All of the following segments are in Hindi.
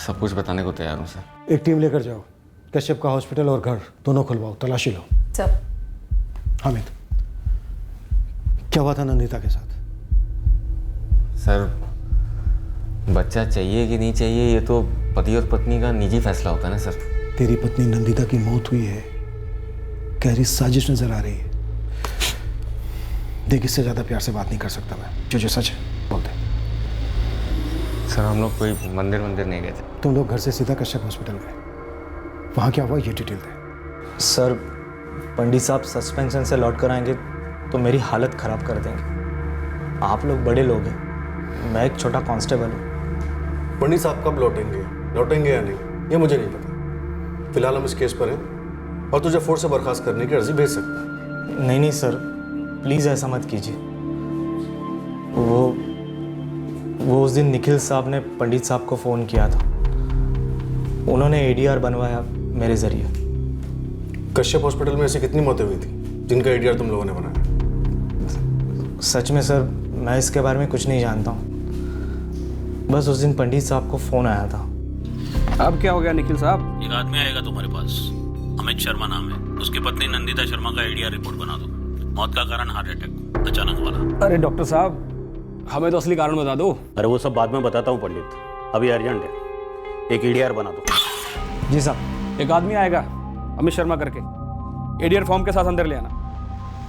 सब कुछ बताने को तैयार हूँ सर। एक टीम लेकर जाओ, कश्यप का हॉस्पिटल और घर दोनों खुलवाओ, तलाशी लो। सर हामिद, क्या हुआ था नंदिता के साथ? सर बच्चा चाहिए कि नहीं चाहिए ये तो पति और पत्नी का निजी फैसला होता है ना सर। तेरी पत्नी नंदिता की मौत हुई है, गहरी साजिश नजर आ रही है। देख, इससे ज्यादा प्यार से बात नहीं कर सकता मैं। जो सच है बोल दे। सर हम लोग कोई मंदिर नहीं गए थे। तुम लोग घर से सीधा कश्यप हॉस्पिटल गए, वहां क्या हुआ ये डिटेल दे। सर पंडित साहब सस्पेंशन से लौट कर आएंगे तो मेरी हालत ख़राब कर देंगे। आप लोग बड़े लोग हैं, मैं एक छोटा कांस्टेबल हूँ। पंडित साहब कब लौटेंगे या नहीं ये मुझे नहीं पता। फिलहाल हम इस केस पर हैं और तुझे फोर्स से बर्खास्त करने की अर्जी भेज सकते हैं। नहीं सर, प्लीज़ ऐसा मत कीजिए। वो उस दिन निखिल साहब ने पंडित साहब को फ़ोन किया था, उन्होंने एडीआर बनवाया मेरे ज़रिए। कश्यप हॉस्पिटल में ऐसी कितनी मौतें हुई थी जिनका एडीआर तुम लोगों ने बनाया? सच में सर मैं इसके बारे में कुछ नहीं जानता हूँ, बस उस दिन पंडित साहब को फ़ोन आया था। अब क्या हो गया निखिल साहब? एक आदमी आएगा तुम्हारे पास, अमित शर्मा नाम है, उसकी पत्नी नंदिता शर्मा का एडीआर रिपोर्ट बना दो। मौत का कारण हार्ट अटैक, अचानक वाला। अरे डॉक्टर साहब हमें तो असली कारण बता दो। अरे वो सब बाद में बताता हूँ पंडित, अभी अर्जेंट है, एक एडीआर बना दो। जी साहब। एक आदमी आएगा अमित शर्मा करके, एडीआर फॉर्म के साथ अंदर ले आना।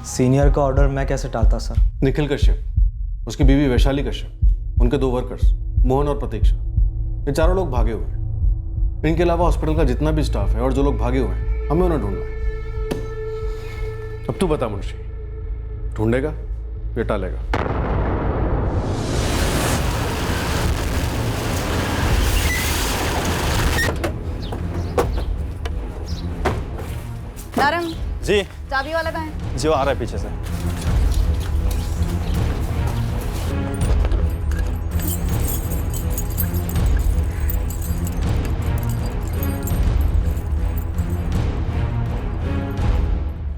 सीनियर का ऑर्डर मैं कैसे टालता सर? निखिल कश्यप, उसकी बीवी वैशाली कश्यप, उनके 2 वर्कर्स मोहन और प्रतीक्षा, ये चारों लोग भागे हुए हैं। इनके अलावा हॉस्पिटल का जितना भी स्टाफ है और जो लोग भागे हुए हैं, हमें उन्हें ढूंढना है। अब तू बता मुंशी, ढूंढेगा या टालेगा? नारंग जी चाबी वाला कहाँ है? जी वो आ रहा है पीछे से।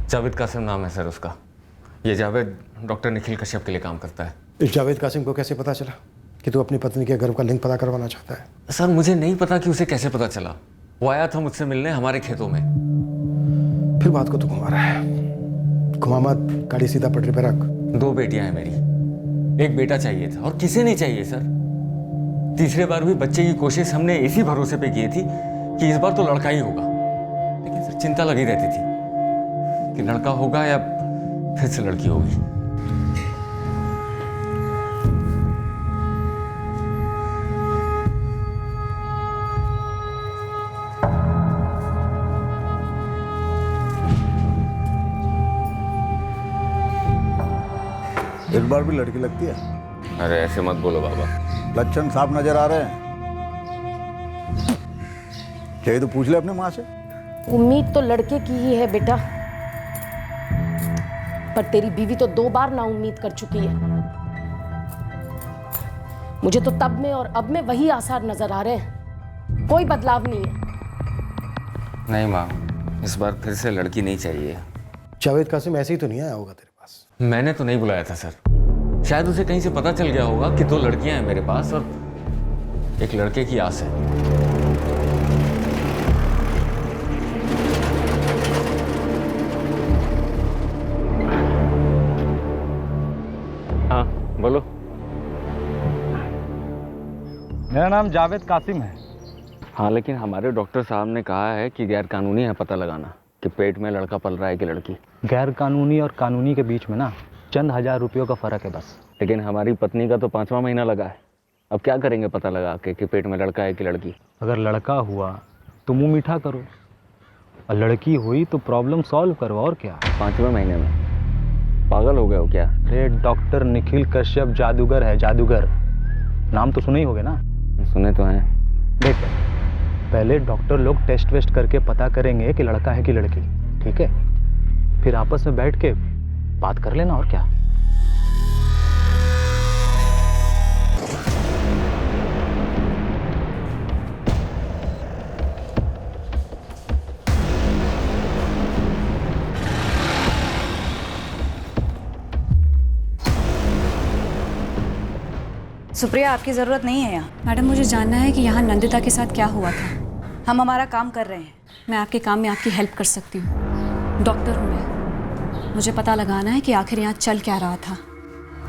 जावेद कासिम नाम है सर उसका। ये जावेद डॉक्टर निखिल कश्यप के लिए काम करता है। इस जावेद कासिम को कैसे पता चला कि तू अपनी पत्नी के गर्भ का लिंक पता करवाना चाहता है? सर मुझे नहीं पता कि उसे कैसे पता चला। वो आया था मुझसे मिलने हमारे खेतों में। फिर बात को तू घुमा रहा है। घुमा मत, गाड़ी सीधा पटरी पे रख। 2 बेटियां हैं मेरी, एक बेटा चाहिए था और किसे नहीं चाहिए सर। तीसरे बार भी बच्चे की कोशिश हमने इसी भरोसे पे की थी कि इस बार तो लड़का ही होगा, लेकिन सर चिंता लगी रहती थी कि लड़का होगा या फिर से लड़की होगी। एक बार भी लड़की लगती है? अरे ऐसे मत बोलो बाबा। लक्षण साफ नजर आ रहे हैं। चाहिए तो पूछ ले अपने माँ से। उम्मीद तो लड़के की ही है बेटा, पर तेरी बीवी तो 2 बार ना उम्मीद कर चुकी है। मुझे तो तब में और अब में वही आसार नजर आ रहे हैं, कोई बदलाव नहीं है। नहीं माँ, इस बार फिर से लड़की नहीं चाहिए। जावेद कासिम ऐसे ही तो नहीं आया होगा तेरे पास? मैंने तो नहीं बुलाया था सर। शायद उसे कहीं से पता चल गया होगा कि 2 लड़कियां हैं मेरे पास और एक लड़के की आस है। हाँ बोलो। मेरा नाम जावेद कासिम है। हाँ लेकिन हमारे डॉक्टर साहब ने कहा है कि गैर कानूनी है पता लगाना कि पेट में लड़का पल रहा है कि लड़की। गैर कानूनी और कानूनी के बीच में ना चंद 1000 रुपयों का फर्क है बस। लेकिन हमारी पत्नी का तो 5वां महीना लगा है, अब क्या करेंगे पता लगा के कि पेट में लड़का है कि लड़की। अगर लड़का हुआ तो मुंह मीठा करो, और लड़की हुई तो प्रॉब्लम सॉल्व करो, और क्या। 5वें महीने में पागल हो गए हो क्या? अरे डॉक्टर निखिल कश्यप जादूगर है, जादूगर। नाम तो सुने ही होगे ना? सुने तो हैं। देख पहले डॉक्टर लोग टेस्ट वेस्ट करके पता करेंगे कि लड़का है कि लड़की, ठीक है? फिर आपस में बैठ के बात कर लेना, और क्या। सुप्रिया, आपकी ज़रूरत नहीं है यहाँ। मैडम, मुझे जानना है कि यहाँ नंदिता के साथ क्या हुआ था। हम हमारा काम कर रहे हैं। मैं आपके काम में आपकी हेल्प कर सकती हूँ। डॉक्टर हूँ मैं, मुझे पता लगाना है कि आखिर यहाँ चल क्या रहा था।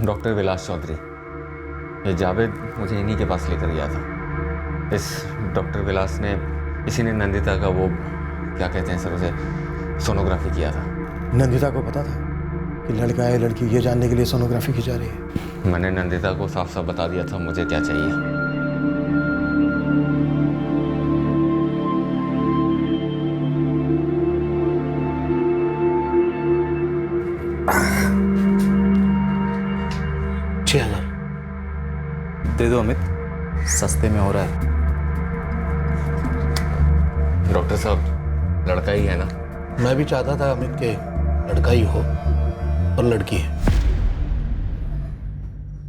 डॉक्टर विलास चौधरी, ये जावेद मुझे इन्हीं के पास लेकर गया था। इस डॉक्टर विलास ने, इसी ने नंदिता का वो क्या कहते हैं सर उसे, सोनोग्राफी किया था। नंदिता को पता था कि लड़का है लड़की, ये जानने के लिए सोनोग्राफी की जा रही है। मैंने नंदिता को साफ साफ बता दिया था मुझे क्या चाहिए। दे दो अमित, सस्ते में हो रहा है। डॉक्टर साहब, लड़का ही है ना? मैं भी चाहता था अमित के लड़का ही हो, और लड़की है।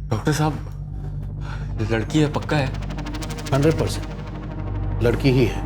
डॉक्टर साहब, लड़की है, पक्का है? 100% लड़की ही है।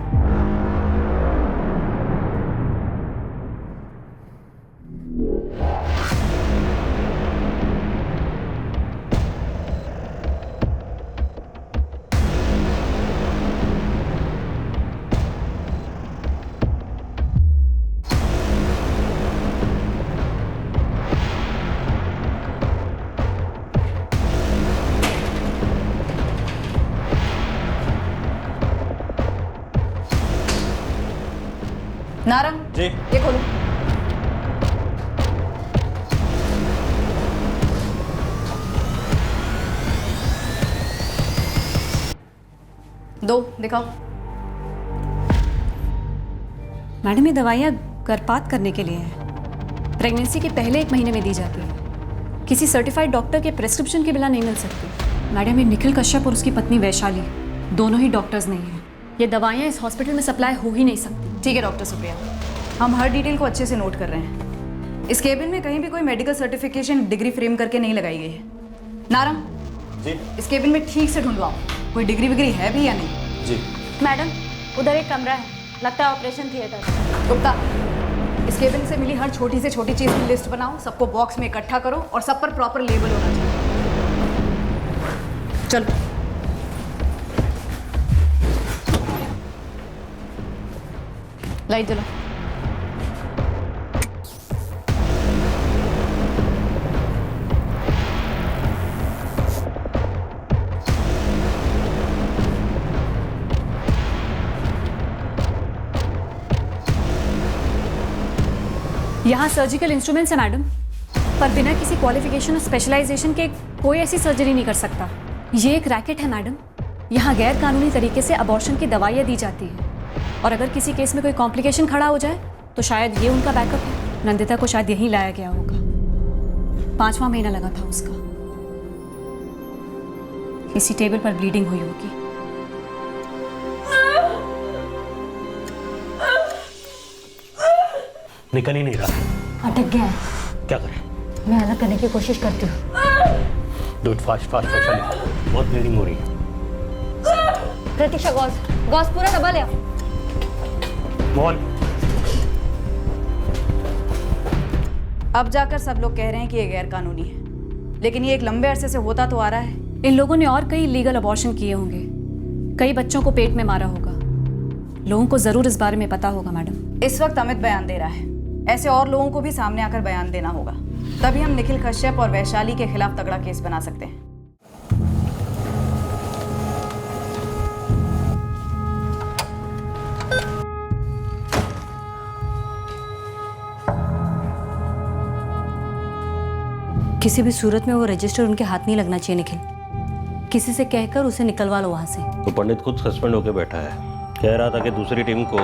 नारंग जी। ये खोलो। दो दिखाओ। मैडम, ये दवाइयाँ गर्भपात करने के लिए हैं। प्रेगनेंसी के पहले 1 महीने में दी जाती है। किसी सर्टिफाइड डॉक्टर के प्रेस्क्रिप्शन के बिना नहीं मिल सकती। मैडम, ये निखिल कश्यप और उसकी पत्नी वैशाली दोनों ही डॉक्टर्स नहीं हैं। ये दवाइयाँ इस हॉस्पिटल में सप्लाई हो ही नहीं सकती। ठीक है डॉक्टर सुप्रिया, हम हर डिटेल को अच्छे से नोट कर रहे हैं। इस केबिन में कहीं भी कोई मेडिकल सर्टिफिकेशन डिग्री फ्रेम करके नहीं लगाई गई है। नारंग जी। इस केबिन में ठीक से ढूंढवाओ, कोई डिग्री विग्री है भी या नहीं। जी। मैडम, उधर एक कमरा है, लगता है ऑपरेशन थिएटर। गुप्ता, इस केबिन से मिली हर छोटी से छोटी चीज़ की लिस्ट बनाओ, सबको बॉक्स में इकट्ठा करो और सब पर प्रॉपर लेबल होना चाहिए। चलो। लाइट जलाओ। यहाँ सर्जिकल इंस्ट्रूमेंट्स हैं मैडम, पर बिना किसी क्वालिफिकेशन और स्पेशलाइजेशन के कोई ऐसी सर्जरी नहीं कर सकता। ये एक रैकेट है मैडम। यहाँ गैर कानूनी तरीके से अबॉर्शन की दवाइयाँ दी जाती है, और अगर किसी केस में कोई कॉम्प्लिकेशन खड़ा हो जाए तो शायद ये उनका बैकअप है। नंदिता को शायद यहीं लाया गया होगा। 5वां महीना लगा था उसका। इसी टेबल पर ब्लीडिंग हुई होगी। निकल ही नहीं रहा। अटक गया है। क्या करें? मैं अलग करने की कोशिश करती हूँ। Do it fast fast Vaishali, बहुत ब्लीडिंग हो रही है। प्रतीक्षा, गॉस गॉस पूरा दबा लिया। मोहन, अब जाकर सब लोग कह रहे हैं कि ये गैर कानूनी है, लेकिन ये एक लंबे अरसे से होता तो आ रहा है। इन लोगों ने और कई लीगल अबॉर्शन किए होंगे, कई बच्चों को पेट में मारा होगा। लोगों को जरूर इस बारे में पता होगा मैडम। इस वक्त अमित बयान दे रहा है, ऐसे और लोगों को भी सामने आकर बयान देना होगा, तभी हम निखिल कश्यप और वैशाली के खिलाफ तगड़ा केस बना सकते हैं। किसी भी सूरत में वो रजिस्टर उनके हाथ नहीं लगना चाहिए निखिल। किसी से कहकर उसे निकलवा लो वहां से। तो पंडित खुद सस्पेंड होकर बैठा है, कह रहा था कि दूसरी टीम को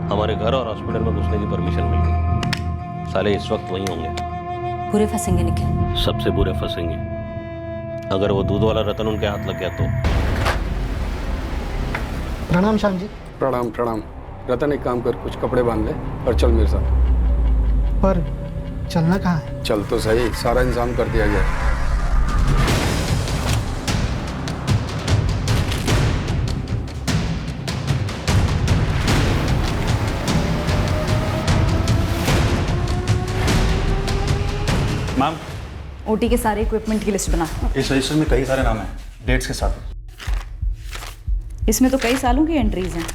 हमारे घर और हॉस्पिटल में घुसने की परमिशन मिल गई। साले इस वक्त वहीं होंगे। बुरे फंसेंगे निखिल। सबसे बुरे फंसेंगे। अगर वो दूध वाला रतन उनके हाथ लग गया तो। प्रणाम श्याम जी। प्रणाम प्रणाम। रतन, एक काम कर, कुछ कपड़े बांध ले और चल मेरे साथ। पर चलना कहाँ है? चल तो सही, सारा इंतजाम कर दिया गया है। मैम, ओटी के सारे इक्विपमेंट की लिस्ट बना। इस रजिस्टर में कई सारे नाम हैं, डेट्स के साथ। इसमें तो कई सालों की एंट्रीज हैं।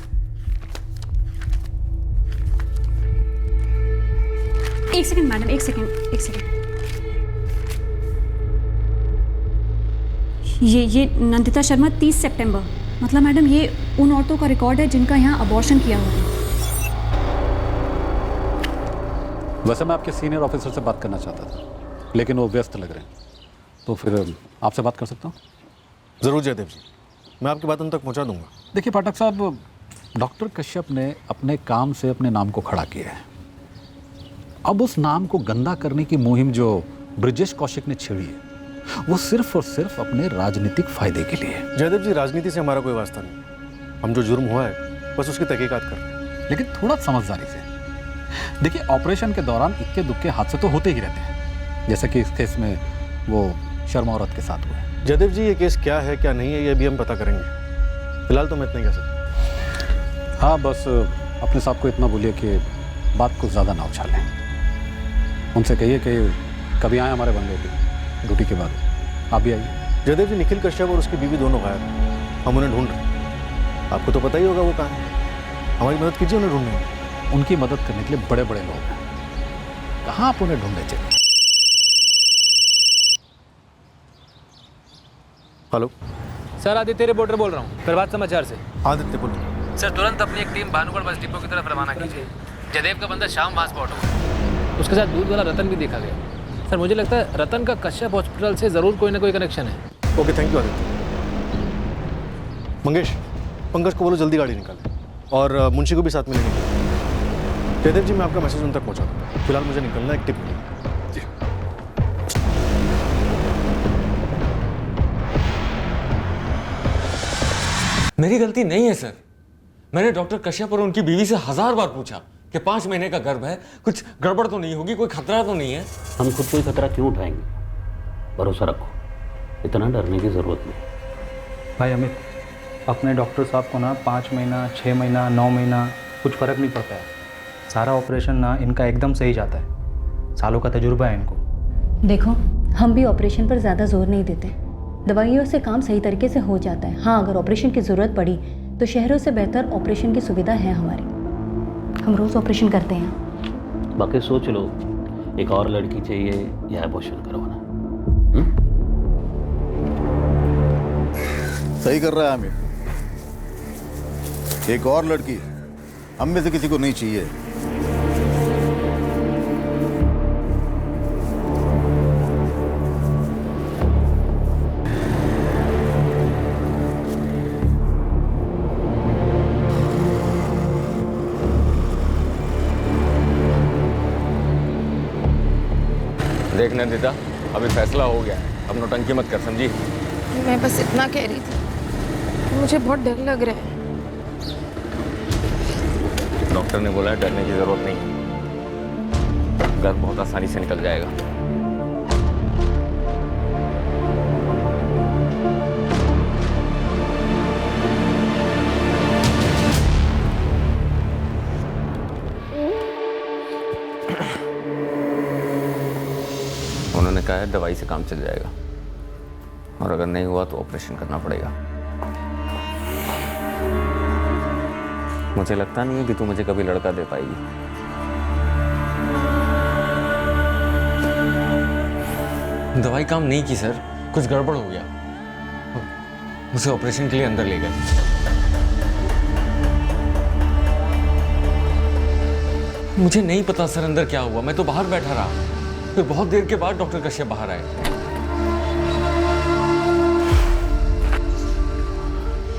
एक सेकंड मैडम, एक सेकंड। ये नंदिता शर्मा 30 सितंबर, मतलब मैडम ये उन औरतों का रिकॉर्ड है जिनका यहाँ अबॉर्शन किया हुआ है। वैसे मैं आपके सीनियर ऑफिसर से बात करना चाहता था, लेकिन वो व्यस्त लग रहे हैं, तो फिर आपसे बात कर सकता हूँ? ज़रूर जयदेव जी, मैं आपकी बात उन तक पहुँचा दूंगा। देखिए पाठक साहब, डॉक्टर कश्यप ने अपने काम से अपने नाम को खड़ा किया है। अब उस नाम को गंदा करने की मुहिम जो ब्रिजेश कौशिक ने छेड़ी है, वो सिर्फ और सिर्फ अपने राजनीतिक फायदे के लिए है। जयदेव जी, राजनीति से हमारा कोई वास्ता नहीं। हम जो जुर्म हुआ है बस उसकी तहकीकात कर रहे हैं। लेकिन थोड़ा समझदारी से देखिए, ऑपरेशन के दौरान इक्के दुक्के हादसे तो होते ही रहते हैं, जैसे कि इस केस में वो शर्मा औरत के साथ हुआ है। जयदेव जी, ये केस क्या है क्या नहीं है ये भी हम पता करेंगे, फिलहाल तो मैं इतना ही कह सकता हूँ। हाँ, बस अपने साहब को इतना बोलिए कि बात को ज़्यादा ना उछालें। उनसे कहिए कि कभी आए हमारे बंगले पे ड्यूटी के बाद, आप भी आइए। जयदेव जी, निखिल कश्यप और उसकी बीवी दोनों गायब हैं, हम उन्हें ढूंढ रहे हैं। आपको तो पता ही होगा वो कहाँ है, हमारी मदद कीजिए उन्हें ढूंढने में। उनकी मदद करने के लिए बड़े बड़े लोग हैं, कहाँ आप उन्हें ढूंढने चले? हेलो सर, आदित्य रिपोर्टर बोल रहा हूँ, प्रभात समाचार से। आदित्य बोलो। सर, तुरंत अपनी एक टीम भानुगढ़ बस डिपो की तरफ रवाना कीजिए। जयदेव का बंदा श्याम वहाँ स्पॉट हुआ, उसके साथ दूध वाला रतन भी देखा गया। सर, मुझे लगता है रतन का कश्यप हॉस्पिटल से ज़रूर कोई ना कोई कनेक्शन है। Okay, thank you Aditya. Mangesh, Pankaj को बोलो जल्दी गाड़ी निकाले, और मुंशी को भी साथ में लेने। जयदेव जी, मैं आपका मैसेज उन तक पहुँचा दूँ, फिलहाल मुझे निकलना है, एक टिप। मेरी गलती नहीं है सर। मैंने डॉक्टर कश्यप और उनकी बीवी से 1000 बार पूछा कि 5 महीने का गर्भ है, कुछ गड़बड़ तो नहीं होगी, कोई खतरा तो नहीं है। हम खुद कोई खतरा क्यों उठाएंगे? भरोसा रखो, इतना डरने की ज़रूरत नहीं। भाई अमित, अपने डॉक्टर साहब को ना 5 महीना, 6 महीना, 9 महीना कुछ फ़र्क नहीं पड़ता है। सारा ऑपरेशन ना इनका एकदम सही जाता है, सालों का तजुर्बा है इनको। देखो, हम भी ऑपरेशन पर ज़्यादा जोर नहीं देते, दवाइयों से काम सही तरीके से हो जाता है। हाँ, अगर ऑपरेशन की ज़रूरत पड़ी तो शहरों से बेहतर ऑपरेशन की सुविधा है हमारी, हम रोज़ ऑपरेशन करते हैं। बाकी सोच लो, एक और लड़की चाहिए या अबॉर्शन करवाना? सही कर रहा है आमिर, एक और लड़की हम में से किसी को नहीं चाहिए। देख नंदिता, अभी फैसला हो गया है, अब नौटंकी मत कर, समझी? मैं बस इतना कह रही थी, मुझे बहुत डर लग रहा है। डॉक्टर ने बोला है डरने की जरूरत नहीं, गर्भ बहुत आसानी से निकल जाएगा। उन्होंने कहा है दवाई से काम चल जाएगा, और अगर नहीं हुआ तो ऑपरेशन करना पड़ेगा। मुझे लगता नहीं है कि तू मुझे कभी लड़का दे पाएगी। दवाई काम नहीं की सर, कुछ गड़बड़ हो गया, उसे ऑपरेशन के लिए अंदर ले गए। मुझे नहीं पता सर अंदर क्या हुआ, मैं तो बाहर बैठा रहा, फिर बहुत देर के बाद डॉक्टर कश्यप बाहर आए।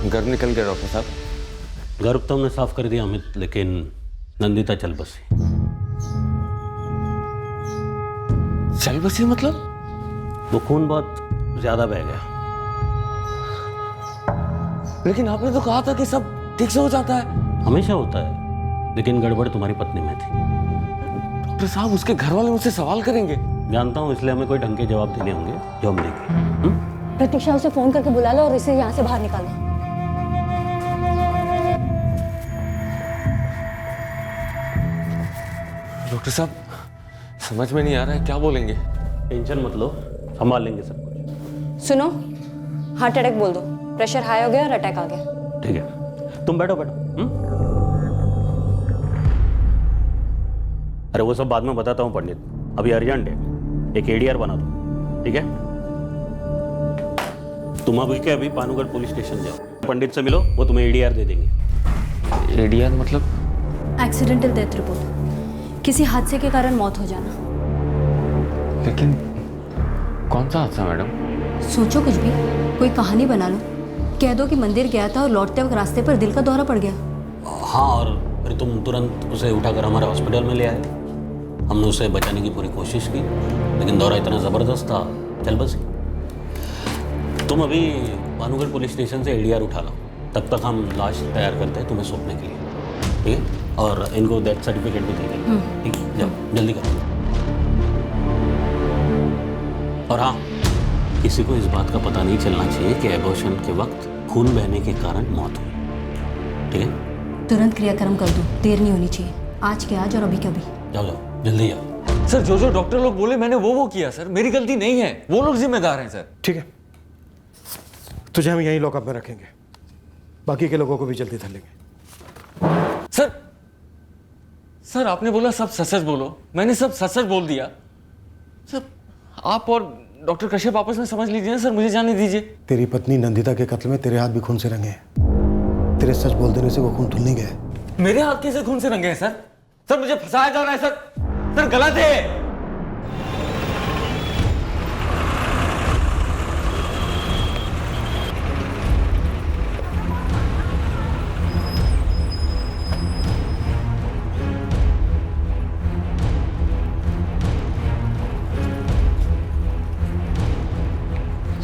गर्भ निकल गया डॉक्टर साहब। गर्भ तो हमने साफ कर दिया अमित, लेकिन नंदिता चल बसी। चल बसी मतलब? वो खून बहुत ज्यादा बह गया। लेकिन आपने तो कहा था कि सब ठीक से हो जाता है। हमेशा होता है, लेकिन गड़बड़ तुम्हारी पत्नी में थी। डॉक्टर साहब, उसके घर वाले मुझसे सवाल करेंगे। जानता हूँ, इसलिए हमें कोई ढंग के जवाब देने होंगे जो हम देंगे। प्रतीक्षा, उसे फोन करके बुला लो और इसे यहाँ से बाहर निकालो। डॉक्टर साहब, समझ में नहीं आ रहा है क्या बोलेंगे। टेंशन मत लो, संभाल लेंगे सब कुछ। सुनो, हार्ट अटैक बोल दो, प्रेशर हाई हो गया और अटैक आ गया। ठीक है, तुम बैठो बैठो। अरे वो सब बाद में बताता हूँ पंडित, अभी अर्जेंट है, एक एडीआर बना दो, ठीक है? तुम अभी के अभी पानूगढ़ पुलिस स्टेशन जाओ, पंडित से मिलो, वो तुम्हें एडीआर दे देंगे। एडीआर मतलब? एक्सीडेंटल डेथ रिपोर्ट, किसी हादसे के कारण मौत हो जाना। लेकिन कौन सा हादसा मैडम? सोचो कुछ भी, कोई कहानी बना लो, कह दो कि मंदिर गया था और लौटते वक्त रास्ते पर दिल का दौरा पड़ गया। हाँ, और फिर तुम तुरंत उसे उठाकर हमारे हॉस्पिटल में ले आए। हमने उसे बचाने की पूरी कोशिश की, लेकिन दौरा इतना ज़बरदस्त था, चल बस। तुम अभी पानूगढ़ पुलिस स्टेशन से एडीआर उठा लो, तब तक हम लाश तैयार करते हैं तुम्हें सौंपने के लिए, ठीक है? और इनको डेथ सर्टिफिकेट भी दे देंगे, ठीक है? जाओ जल्दी करो। और हाँ, किसी को इस बात का पता नहीं चलना चाहिए कि एबॉर्शन के वक्त खून बहने के कारण मौत हुई, ठीक है? तुरंत क्रियाक्रम कर दो, देर नहीं होनी चाहिए, आज के आज और अभी के अभी। जाओ जाओ जल्दी जाओ। सर जो डॉक्टर लोग बोले मैंने वो किया सर, मेरी गलती नहीं है, वो लोग जिम्मेदार हैं सर। ठीक है, तुझे हम यहीं लॉकअप में रखेंगे, बाकी के लोगों को भी जल्दी धर लेंगे। सर आपने बोला सब सच सच बोलो, मैंने सब सच सच बोल दिया सर। आप और डॉक्टर कश्यप आपस में समझ लीजिए ना सर, मुझे जाने दीजिए। तेरी पत्नी नंदिता के कत्ल में तेरे हाथ भी खून से रंगे हैं। तेरे सच बोल देने से वो खून धुल नहीं गया। मेरे हाथ कैसे खून से रंगे हैं सर? सर मुझे फंसाया जा रहा है सर गलत है।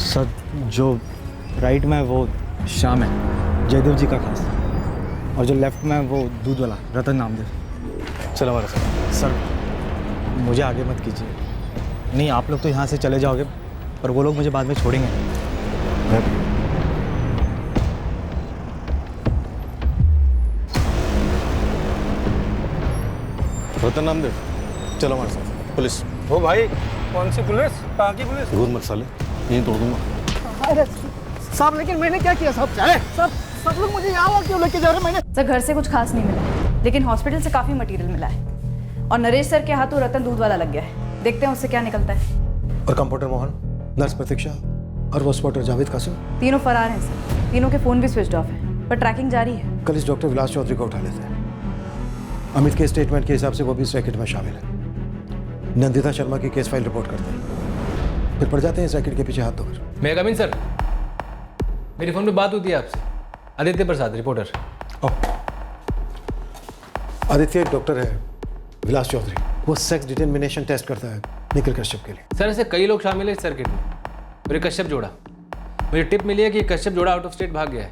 सर, जो राइट में वो श्याम है, जयदेव जी का खास, और जो लेफ्ट में वो दूध वाला रतन नामदेव। चलो हमारे साथ। सर मुझे आगे मत कीजिए। नहीं, आप लोग तो यहाँ से चले जाओगे, पर वो लोग मुझे बाद में छोड़ेंगे। रतन नामदेव, चलो हमारे साथ। पुलिस। ओ भाई, कौन सी पुलिस? कहाँ की पुलिस? घूर मत साले, यहीं तोड़ दूंगा। अरे साहब, लेकिन मैंने क्या किया साहब? सब लोग मुझे यहाँ क्यों लेके जा रहे? मैंने सर घर से कुछ खास नहीं मिला, लेकिन हॉस्पिटल से काफ़ी मटेरियल मिला है, और नरेश सर के हाथों रतन दूध वाला लग गया है। देखते हैं उससे क्या निकलता है। और कंपाउंडर मोहन, नर्स प्रतीक्षा और वो स्पॉटर जावेद कासिम, तीनों फरार हैं सर। तीनों के फ़ोन भी स्विच ऑफ है, पर ट्रैकिंग जारी है। कल इस डॉक्टर विलास चौधरी को उठा लेते हैं। अमित के स्टेटमेंट के हिसाब से वो भी इस रैकेट में शामिल है। नंदिता शर्मा की केस फाइल रिपोर्ट करते हैं, फिर पड़ जाते हैं इस रैकेट के पीछे हाथ धोकर। मैं कमिन सर, मेरी फ़ोन पे बात होती है आपसे। आदित्य प्रसाद, रिपोर्टर। आदित्य एक डॉक्टर है, विलास चौधरी, वो सेक्स डिटर्मिनेशन टेस्ट करता है निखिल कश्यप के लिए। सर ऐसे कई लोग शामिल हैं इस सर्किट में, और ये कश्यप जोड़ा। मुझे टिप मिली है कि कश्यप जोड़ा आउट ऑफ स्टेट भाग गया है,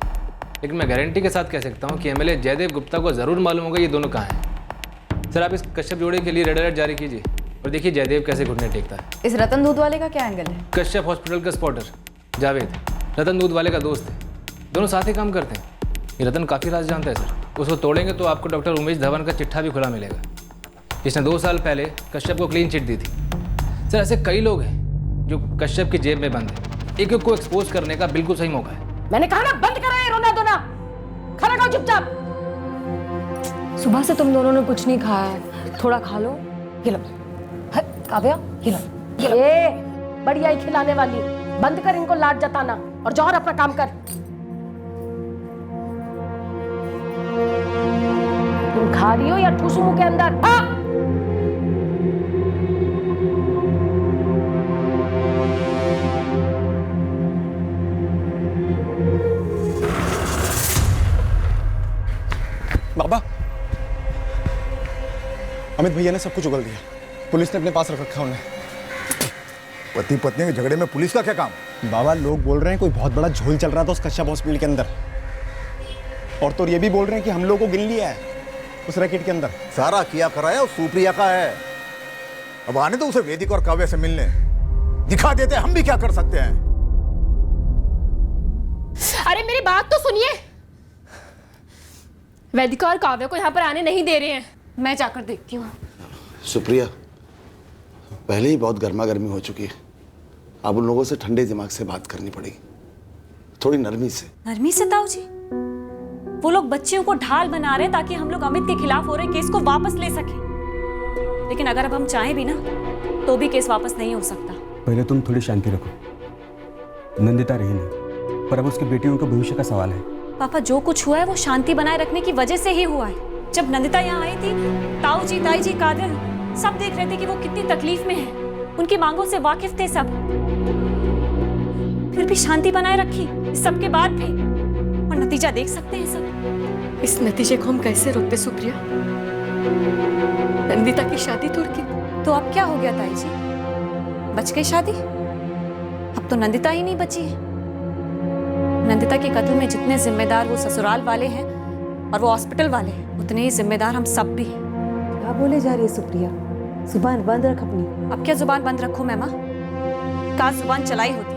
लेकिन मैं गारंटी के साथ कह सकता हूँ कि एमएलए जयदेव गुप्ता को ज़रूर मालूम होगा ये दोनों कहाँ हैं। सर आप इस कश्यप जोड़े के लिए रेड अलर्ट जारी कीजिए, और देखिए जयदेव कैसे घुटने टेकता है। इस रतन दूध वाले का क्या एंगल है? कश्यप हॉस्पिटल का स्पॉटर जावेद रतन दूध वाले का दोस्त है, दोनों साथ ही काम करते हैं। ये रतन काफ़ी राज जानता है सर, उसको तोड़ेंगे तो आपको डॉक्टर उमेश धवन का चिट्ठा भी खुला मिलेगा। इसने 2 साल पहले कश्यप को क्लीन चिट दी थी। सर ऐसे कई लोग हैं जो कश्यप की जेब में बंद है। एक को एक्सपोज करने का बिल्कुल सही मौका है। मैंने कहा ना बंद करो ये रोना धोना, खाना खाओ चुपचाप। सुबह से तुम दोनों ने कुछ नहीं खाया है, थोड़ा खा लो। ये लो काव्या, ये लो। ये बढ़िया ही खिलाने वाली, बंद कर इनको लाड जताना और जौहर अपना काम कर। तुम खा रही हो या ठूसू मुंह के अंदर? हाँ? बाबा, अमित भैया ने सब कुछ उगल दिया, पुलिस ने अपने पास रख रखा उन्हें। पति पत्नी के झगड़े में पुलिस का क्या काम? बाबा लोग बोल रहे हैं कोई बहुत बड़ा झोल चल रहा था उस कश्यप हॉस्पिटल के अंदर, और तो ये भी बोल रहे हैं कि हम लोगों को गिन लिया है उस रैकेट के अंदर। सारा किया कराया उस सुप्रिया का है। अब आने तो उसे वेदिक और काव्य से मिलने, दिखा देते हम भी क्या कर सकते हैं। अरे मेरी बात तो सुनिए। वैदिका और काव्य को यहाँ पर आने नहीं दे रहे हैं, मैं जाकर देखती हूँ। सुप्रिया, पहले ही बहुत गर्मा गर्मी हो चुकी है, अब उन लोगों से ठंडे दिमाग से बात करनी पड़ेगी, थोड़ी नरमी से। नरमी से ताऊ जी? वो लोग बच्चियों को ढाल बना रहे हैं ताकि हम लोग अमित के खिलाफ हो रहे केस को वापस ले सकें। लेकिन अगर अब हम चाहें भी ना तो भी केस वापस नहीं हो सकता। पहले तुम थोड़ी शांति रखो। नंदिता रही नहीं, पर अब उसकी बेटियों का भविष्य का सवाल है। पापा, जो कुछ हुआ है वो शांति बनाए रखने की वजह से ही हुआ है। जब नंदिता यहाँ आई थी, ताऊ जी, ताई जी, कादिर सब देख रहे थे कि वो कितनी तकलीफ में है। उनकी मांगों से वाकिफ थे सब, फिर भी शांति बनाए रखी इस सब के बाद भी। और नतीजा देख सकते हैं सब। इस नतीजे को हम कैसे रोकते सुप्रिया? नंदिता की शादी तोड़ के। तो अब क्या हो गया ताई जी? बच गई शादी? अब तो नंदिता ही नहीं बची है। नंदिता के कत्ल में जितने जिम्मेदार वो ससुराल वाले हैं और वो हॉस्पिटल वाले हैं, उतने ही जिम्मेदार हम सब भी हैं। क्या बोले जा रही है सुप्रिया? जुबान बंद रख अपनी। अब क्या जुबान बंद रखूं मैं माँ? काश जुबान चलाई होती,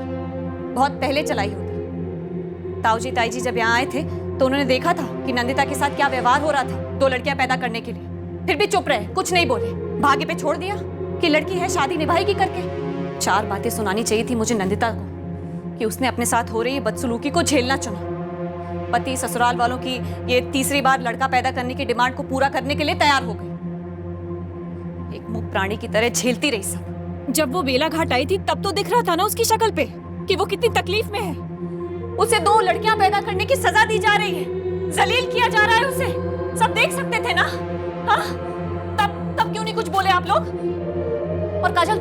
बहुत पहले चलाई होती। ताऊ जी, ताई जी जब यहाँ आए थे तो उन्होंने देखा था कि नंदिता के साथ क्या व्यवहार हो रहा था 2 लड़कियां पैदा करने के लिए। फिर भी चुप रहे, कुछ नहीं बोले, भाग्य पे छोड़ दिया कि लड़की है, शादी निभाएगी करके। 4 बातें सुनानी चाहिए थी मुझे नंदिता को कि उसने अपने साथ हो रही बदसलूकी को झेलना चुना। पति ससुराल वालों की ये तीसरी बार लड़का पैदा करने की डिमांड को पूरा करने के लिए तैयार हो गई। एक मुक्त प्राणी की तरह झेलती रही सब। जब वो बेला घाट आई थी तब तो दिख रहा था ना उसकी शक्ल पे कि वो कितनी तकलीफ में है। उसे 2 लड़कियां पैदा करने की सजा दी जा रही है, जलील किया जा रहा है उसे। सब देख सकते थे ना? हाँ, तब क्यों नहीं कुछ बोले आप लोग? और काजल,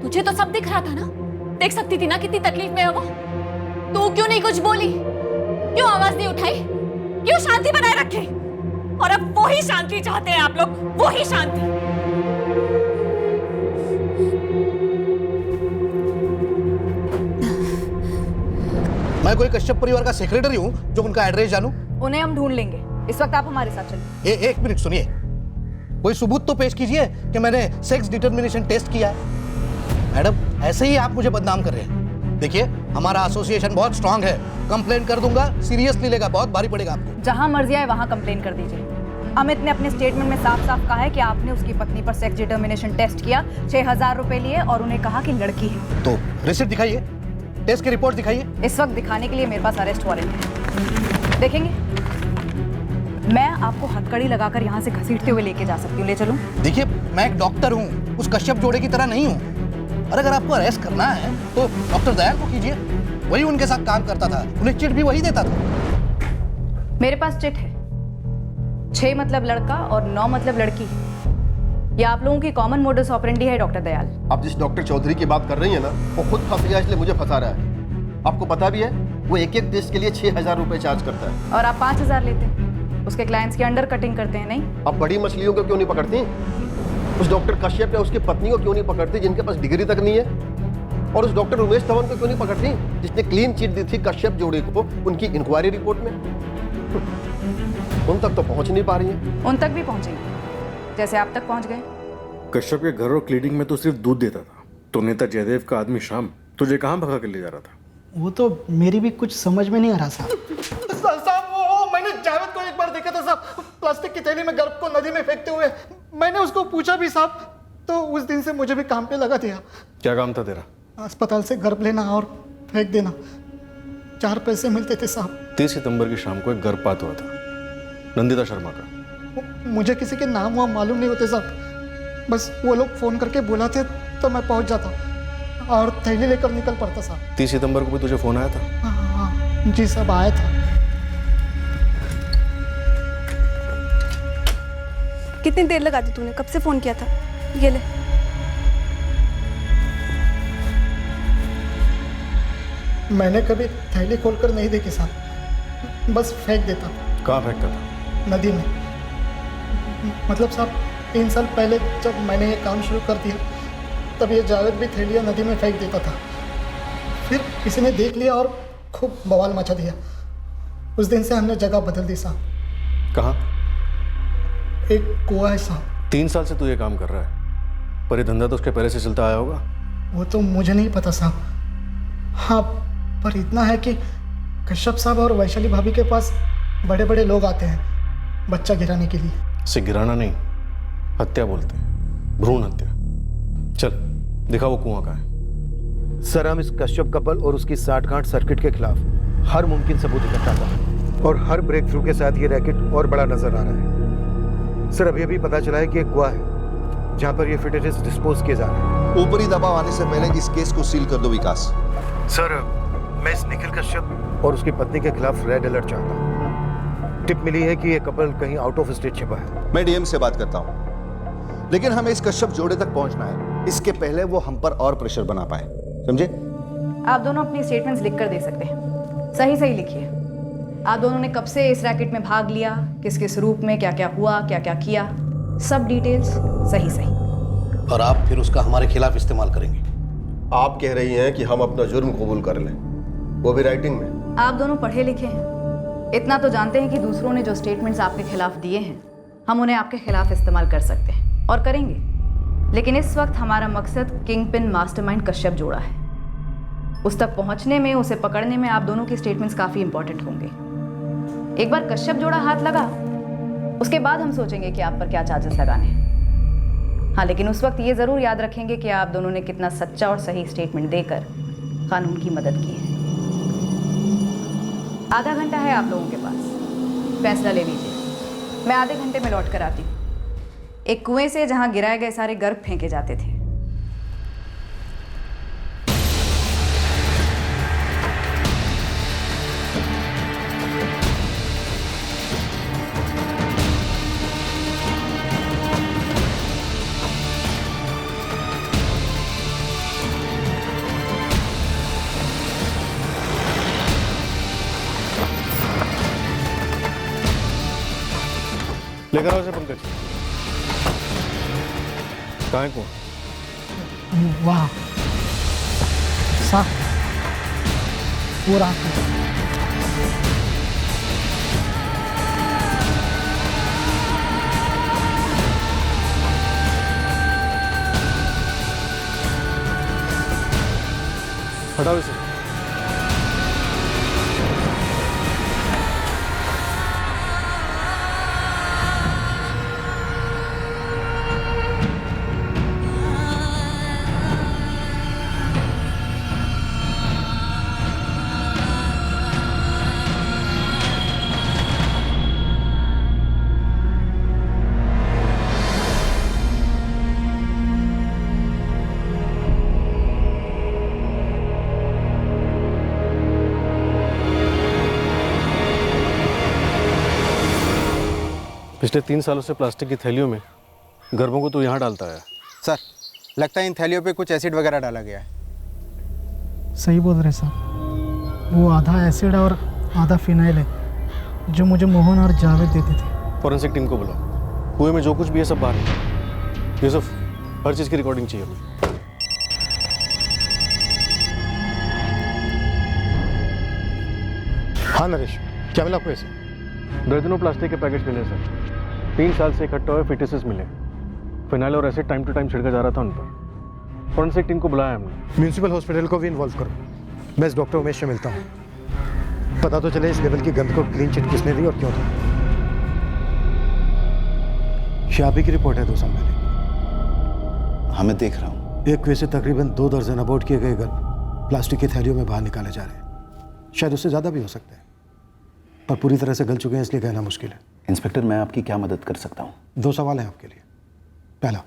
तुझे तो सब दिख रहा था ना, देख सकती थी ना कितनी तकलीफ में है वो। तू क्यों नहीं कुछ बोली? क्यों आवाज नहीं उठाई? क्यों शांति बनाए रखे? और अब वो ही शांति चाहते हैं आप लोग, वो ही शांति। मैं कोई कश्यप परिवार का सेक्रेटरी हूँ जो उनका एड्रेस जानूं? उन्हें हम ढूंढ लेंगे, इस वक्त आप हमारे साथ चलिए। एक मिनट सुनिए, कोई सबूत तो पेश कीजिए कि मैंने सेक्स डिटर्मिनेशन टेस्ट किया है। मैडम, ऐसे ही आप मुझे बदनाम कर रहे हैं। देखिए, हमारा एसोसिएशन बहुत स्ट्रांग है, कंप्लेन कर दूंगा, सीरियसली लेगा, बहुत भारी पड़ेगा आपको। जहां मर्जी आए वहां कंप्लेन कर दीजिए। अमित ने अपने स्टेटमेंट में साफ साफ कहा है कि आपने उसकी पत्नी पर सेक्स डिटर्मिनेशन टेस्ट किया, 6000 रुपए लिए और उन्हें कहा कि लड़की है। तो रिसिप्ट दिखाइए, टेस्ट की रिपोर्ट दिखाइए। इस वक्त दिखाने के लिए मेरे पास अरेस्ट वारंट है, देखेंगे? मैं आपको हथकड़ी लगाकर यहाँ से घसीटते हुए लेके जा सकती हूँ, ले चलूं? देखिए, मैं एक डॉक्टर हूँ, उस कश्यप जोड़े की तरह नहीं हूँ। और अगर आपको अरेस्ट करना है तो डॉक्टर दयाल को कीजिए, वही उनके साथ काम करता था, उन्हें चिट भी वही देता था। मेरे पास चिट है, 6 मतलब लड़का और 9 मतलब लड़की। ये आप लोगों की कॉमन मोडस ऑपरेंडी है डॉक्टर दयाल। आप जिस डॉक्टर चौधरी की बात कर रही है ना, वो खुद फंस गया इसलिए मुझे फंसा रहा है। आपको पता भी है वो एक टेस्ट के लिए 6000 रुपए चार्ज करता है। और आप 5000 लेते हैं, उसके क्लाइंट्स की अंडर कटिंग करते हैं, नहीं? आप बड़ी मछलियों को क्यों नहीं पकड़ती? उस डॉक्टर कश्यप या उसकी पत्नी को क्यों नहीं पकड़ती जिनके पास डिग्री तक नहीं है? और उस डॉक्टर उमेश धवन को क्यों नहीं पकड़ती जिसने क्लीन चिट दी थी कश्यप जोड़े को उनकी इंक्वायरी रिपोर्ट में? उन तक तो पहुंच नहीं पा रही है। उन तक भी पहुंचेंगे, जैसे आप तक पहुंच गए। कश्यप के घर और क्लिनिक में तो सिर्फ दूध देता था, तो नेता जयदेव का आदमी शाम तुझे कहाँ भगा कर ले जा रहा था? वो तो मेरी भी कुछ समझ में नहीं आ रहा साहब। मैंने जावेद को एक बार देखा था साहब, प्लास्टिक की थैली में गर्भ को नदी में फेंकते हुए। मैंने उसको पूछा भी साहब, तो उस दिन से मुझे भी काम पे लगा दिया। क्या काम था तेरा? अस्पताल से गर्भ लेना और फेंक देना, 4 पैसे मिलते थे साहब। 30 सितंबर की शाम को एक गर्भपात हुआ था, नंदिता शर्मा का। मुझे किसी के नाम वाम मालूम नहीं होते साहब, बस वो लोग फोन करके बुलाते तो मैं पहुंच जाता और थैली लेकर निकल पड़ता साहब। 30 सितंबर को भी तुझे फोन आया था? हाँ जी साहब, आया था। कितनी देर लगा दी तूने? कब से फोन किया था? ये ले। मैंने कभी थैली खोलकर नहीं देखी साहब, बस फेंक देता था। कहाँ फेंकता था? नदी में। मतलब साहब, 3 साल पहले जब मैंने ये काम शुरू कर दिया तब ये जावेद भी थैलियाँ नदी में फेंक देता था। फिर किसी ने देख लिया और खूब बवाल मचा दिया। उस दिन से हमने जगह बदल दी साहब। कहाँ? एक कुआं है साहब। 3 साल से तू ये काम कर रहा है, पर ये धंधा तो उसके पहले से चलता आया होगा। वो तो मुझे नहीं पता साहब। हाँ, पर इतना है कि कश्यप साहब और वैशाली भाभी के पास बड़े बड़े लोग आते हैं बच्चा गिराने के लिए। इसे गिराना नहीं, हत्या बोलते हैं, भ्रूण हत्या। चल दिखा वो कुआं कहाँ है। सर, हम इस कश्यप कपल और उसकी साठगांठ सर्किट के खिलाफ हर मुमकिन सबूत इकट्ठा कर रहे हैं और हर ब्रेक थ्रू के साथ ये रैकेट और बड़ा नजर आ रहा है। सर, अभी पता चला है कि एक कुआं है जहां पर ये फिटेटिस डिस्पोज किए जा रहे हैं। ऊपरी दबाव आने से पहले इस केस को सील कर दो विकास। सर, मैं इस निखिल कश्यप और उसकी पत्नी के खिलाफ रेड अलर्ट चाहता हूँ। टिप मिली है कि ये कपल कहीं आउट ऑफ स्टेट छिपा है। मैं डीएम से बात करता हूँ, लेकिन हमें इस कश्यप जोड़े तक पहुंचना है, इसके पहले वो हम पर और प्रेशर बना पाए, समझे? आप दोनों अपनी स्टेटमेंट्स लिख कर दे सकते हैं। सही सही लिखिए। आप दोनों ने कब से इस रैकेट में भाग लिया, किस किस रूप में, क्या क्या हुआ, क्या क्या किया, सब डिटेल्स सही सही। और आप फिर उसका हमारे खिलाफ इस्तेमाल करेंगे। आप कह रही हैं कि हम अपना जुर्म कबूल कर लें, वो भी राइटिंग में। आप दोनों पढ़े लिखे हैं, इतना तो जानते हैं कि दूसरों ने जो स्टेटमेंट्स आपके खिलाफ दिए हैं हम उन्हें आपके खिलाफ इस्तेमाल कर सकते हैं और करेंगे। लेकिन इस वक्त हमारा मकसद किंग पिन मास्टरमाइंड कश्यप जोड़ा है। उस तक पहुंचने में, उसे पकड़ने में आप दोनों की स्टेटमेंट्स काफ़ी इंपॉर्टेंट होंगे। एक बार कश्यप जोड़ा हाथ लगा, उसके बाद हम सोचेंगे कि आप पर क्या चार्जेस लगाने हैं। हाँ, लेकिन उस वक्त ये ज़रूर याद रखेंगे कि आप दोनों ने कितना सच्चा और सही स्टेटमेंट देकर कानून की मदद की है। आधा घंटा है आप लोगों के पास, फैसला ले लीजिए। मैं आधे घंटे में लौट कर आती हूँ। एक कुएं से जहाँ गिराए गए सारे गर्भ फेंके जाते थे। लेकर आओ उसे पंकज। कहाँ है कुआं? वाह, साफ पूरा। हटाओ इसे। पिछले 3 सालों से प्लास्टिक की थैलियों में गर्भों को तो यहाँ डालता है। सर, लगता है इन थैलियों पे कुछ एसिड वगैरह डाला गया है। सही बोल रहे साहब, वो आधा एसिड और आधा फिनाइल है जो मुझे मोहन और जावेद देते थे। फॉरेंसिक टीम को बुलाओ। कुएं में जो कुछ भी है सब बाहर निकालो। यूसुफ, हर चीज़ की रिकॉर्डिंग चाहिए हमें। हाँ नरेश, क्या मिला आपको ऐसे? दर्जनों प्लास्टिक के पैकेट्स मिले सर। 3 साल से इकट्ठा हुए फिटिसेस मिले। फिनाइल और एसिड टाइम टू टाइम छिड़का जा रहा था उन पर। फॉरेंसिक टीम को बुलाया हमने। म्यूनिसिपल हॉस्पिटल को भी इन्वॉल्व करो। मैं इस डॉक्टर उमेश से मिलता हूँ, पता तो चले इस लेवल की गंद को क्लीन चिट किसने दी और क्यों दी। शाबी की रिपोर्ट है 2 साल पहले। हाँ, मैं देख रहा हूँ। एक कुएं से तकरीबन 2 दर्जन अबॉर्ट किए गए गर्भ प्लास्टिक की थैलियों में बाहर निकाले जा रहे हैं। शायद उससे ज़्यादा भी हो सकते हैं, पर पूरी तरह से गल चुके हैं इसलिए कहना मुश्किल है। इंस्पेक्टर, मैं आपकी क्या मदद कर सकता हूँ? 2 सवाल हैं आपके लिए। पहला,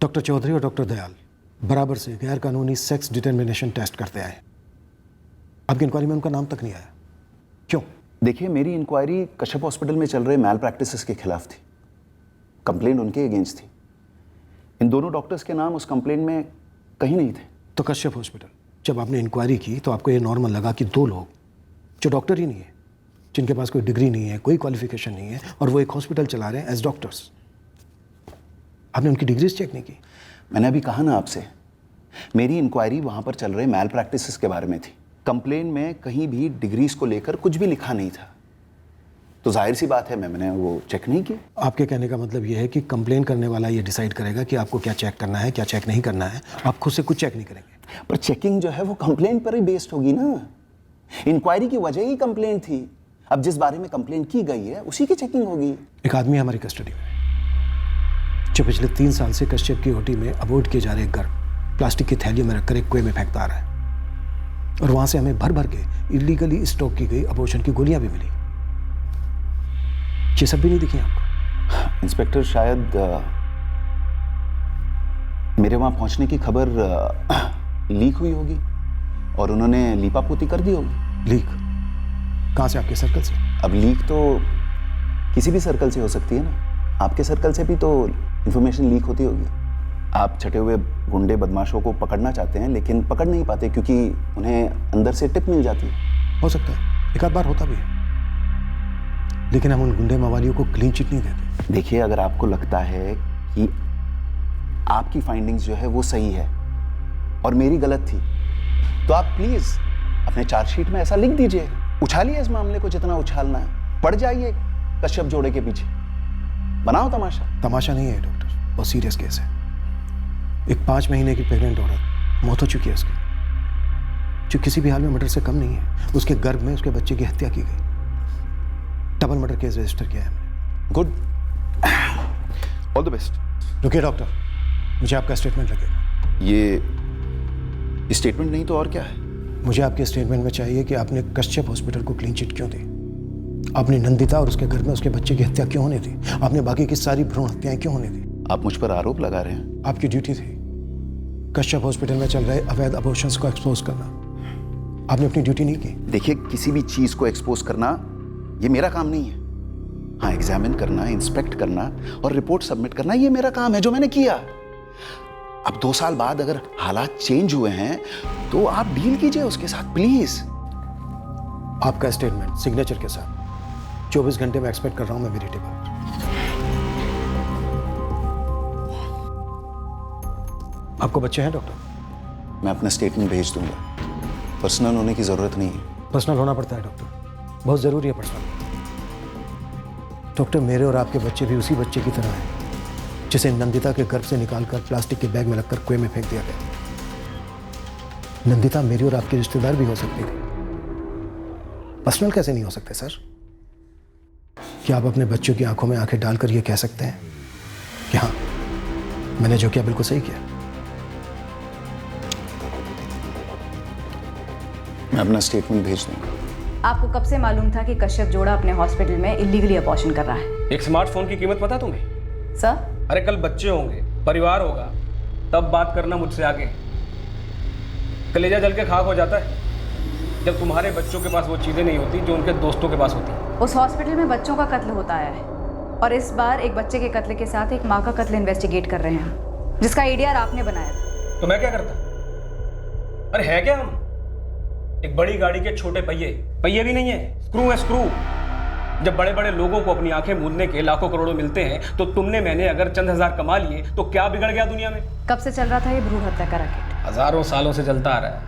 डॉक्टर चौधरी और डॉक्टर दयाल बराबर से गैर कानूनी सेक्स डिटर्मिनेशन टेस्ट करते आए। आपकी इंक्वायरी में उनका नाम तक नहीं आया, क्यों? देखिए, मेरी इंक्वायरी कश्यप हॉस्पिटल में चल रहे मैल प्रैक्टिसेस के खिलाफ थी। कंप्लेंट उनके अगेंस्ट थी। इन दोनों डॉक्टर्स के नाम उस कंप्लेंट में कहीं नहीं थे। तो कश्यप हॉस्पिटल जब आपने इंक्वायरी की तो आपको ये नॉर्मल लगा कि 2 लोग जो डॉक्टर ही नहीं है, जिनके पास कोई डिग्री नहीं है, कोई क्वालिफिकेशन नहीं है, और वो एक हॉस्पिटल चला रहे हैं एज डॉक्टर्स, आपने उनकी डिग्रीज चेक नहीं की? मैंने अभी कहा ना आपसे, मेरी इंक्वायरी वहाँ पर चल रहे मैल प्रैक्टिसेस के बारे में थी। कंप्लेन में कहीं भी डिग्रीज को लेकर कुछ भी लिखा नहीं था, तो जाहिर सी बात है मैंने वो चेक नहीं किया। आपके कहने का मतलब ये है कि कंप्लेन करने वाला ये डिसाइड करेगा कि आपको क्या चेक करना है, क्या चेक नहीं करना है, आप खुद से कुछ चेक नहीं करेंगे? पर चेकिंग जो है वो कंप्लेन पर ही बेस्ड होगी ना। इंक्वायरी की वजह ही कंप्लेन थी। अब जिस बारे में कंप्लेन की गई है उसी की चेकिंग होगी। एक आदमी हमारी कस्टडी में जो पिछले 3 साल से कश्यप की ओटी में अबॉर्ट किए जा रहे गर्भ प्लास्टिक की थैलियों में रखकर एक कुएं में फेंकता आ रहा है। और वहां से हमें भर भर के इलीगली स्टॉक की गई अबॉर्शन की गोलियां भी मिली। ये सब भी नहीं दिखी आपको? इंस्पेक्टर, शायद मेरे वहां पहुंचने की खबर लीक हुई होगी और उन्होंने लीपापोती कर दी होगी। लीक कहां से? आपके सर्कल से? अब लीक तो किसी भी सर्कल से हो सकती है ना। आपके सर्कल से भी तो इंफॉर्मेशन लीक होती होगी। आप छटे हुए गुंडे बदमाशों को पकड़ना चाहते हैं लेकिन पकड़ नहीं पाते क्योंकि उन्हें अंदर से टिप मिल जाती है। हो सकता है, एक आध बार होता भी है, लेकिन हम उन गुंडे मवालियों को क्लीन चिट नहीं देते। देखिए, अगर आपको लगता है कि आपकी फाइंडिंग्स जो है वो सही है और मेरी गलत थी, तो आप प्लीज अपने चार्जशीट में ऐसा लिख दीजिए। उछालिए इस मामले को जितना उछालना है, पड़ जाइए कश्यप जोड़े के पीछे, बनाओ तमाशा। तमाशा नहीं है डॉक्टर, बहुत सीरियस केस है। एक 5 महीने की प्रेग्नेंट औरत मौत हो चुकी है उसकी, जो किसी भी हाल में मर्डर से कम नहीं है। उसके गर्भ में उसके बच्चे की हत्या की गई। डबल मर्डर केस रजिस्टर किया है हमने। Good, all the best. रुकिए डॉक्टर, मुझे आपका स्टेटमेंट लगेगा। ये स्टेटमेंट नहीं तो और क्या है? मुझे आपके स्टेटमेंट में चाहिए कि आपने कश्यप हॉस्पिटल को क्लीन चिट क्यों दी, आपने नंदिता और उसके घर में उसके बच्चे की हत्या क्यों होने दी, आपने बाकी की सारी भ्रूण हत्याएं क्यों होने दी। आप मुझ पर आरोप लगा रहे हैं? आपकी ड्यूटी थी कश्यप हॉस्पिटल में चल रहे अवैध अबॉर्शंस को एक्सपोज करना। आपने अपनी ड्यूटी नहीं की। देखिए, किसी भी चीज को एक्सपोज करना ये मेरा काम नहीं है। हाँ, एग्जामिन करना, इंस्पेक्ट करना और रिपोर्ट सबमिट करना ये मेरा काम है, जो मैंने किया। अब 2 साल बाद अगर हालात चेंज हुए हैं तो आप डील कीजिए उसके साथ, प्लीज। आपका स्टेटमेंट सिग्नेचर के साथ 24 घंटे में एक्सपेक्ट कर रहा हूं मैं मेरी टेबल। आपको बच्चे हैं डॉक्टर? मैं अपना स्टेटमेंट भेज दूंगा, पर्सनल होने की जरूरत नहीं है। पर्सनल होना पड़ता है डॉक्टर, बहुत जरूरी है पर्सनल। डॉक्टर, मेरे और आपके बच्चे भी उसी बच्चे की तरह हैं जिसे नंदिता के गर्भ से निकालकर प्लास्टिक के बैग में लगकर कुएं में फेंक दिया गया। नंदिता मेरी और आपकी रिश्तेदार भी हो सकती थी, पर्सनल कैसे नहीं हो सकते सर? क्या आप अपने बच्चों की आंखों में आंखें डालकर यह कह सकते हैं कि हाँ, मैंने जो किया बिल्कुल सही किया? मैं अपना स्टेटमेंट भेज दूंगा। आपको कब से मालूम था कि कश्यप जोड़ा अपने हॉस्पिटल में इलीगली अबॉर्शन कर रहा है? एक स्मार्टफोन की कीमत पता तुम्हें? सर, अरे कल बच्चे होंगे, परिवार होगा, तब बात करना मुझसे आगे। कलेजा जल के खाक हो जाता है जब तुम्हारे बच्चों के पास वो चीजें नहीं होती जो उनके दोस्तों के पास होती। उस हॉस्पिटल में बच्चों का कत्ल होता आया है और इस बार एक बच्चे के कत्ल के साथ एक माँ का कत्ल इन्वेस्टिगेट कर रहे हैं, जिसका एडीआर आपने बनाया था। तो मैं क्या करता? अरे है क्या हम? एक बड़ी गाड़ी के छोटे पहिए भी नहीं है, स्क्रू है स्क्रू। जब बड़े बड़े लोगों को अपनी आंखें मूंदने के लाखों करोड़ों मिलते हैं तो तुमने मैंने अगर चंद हजार कमा लिए तो क्या बिगड़ गया दुनिया में? कब से चल रहा था ये भ्रूण हत्या का रैकेट? हजारों सालों से चलता आ रहा है,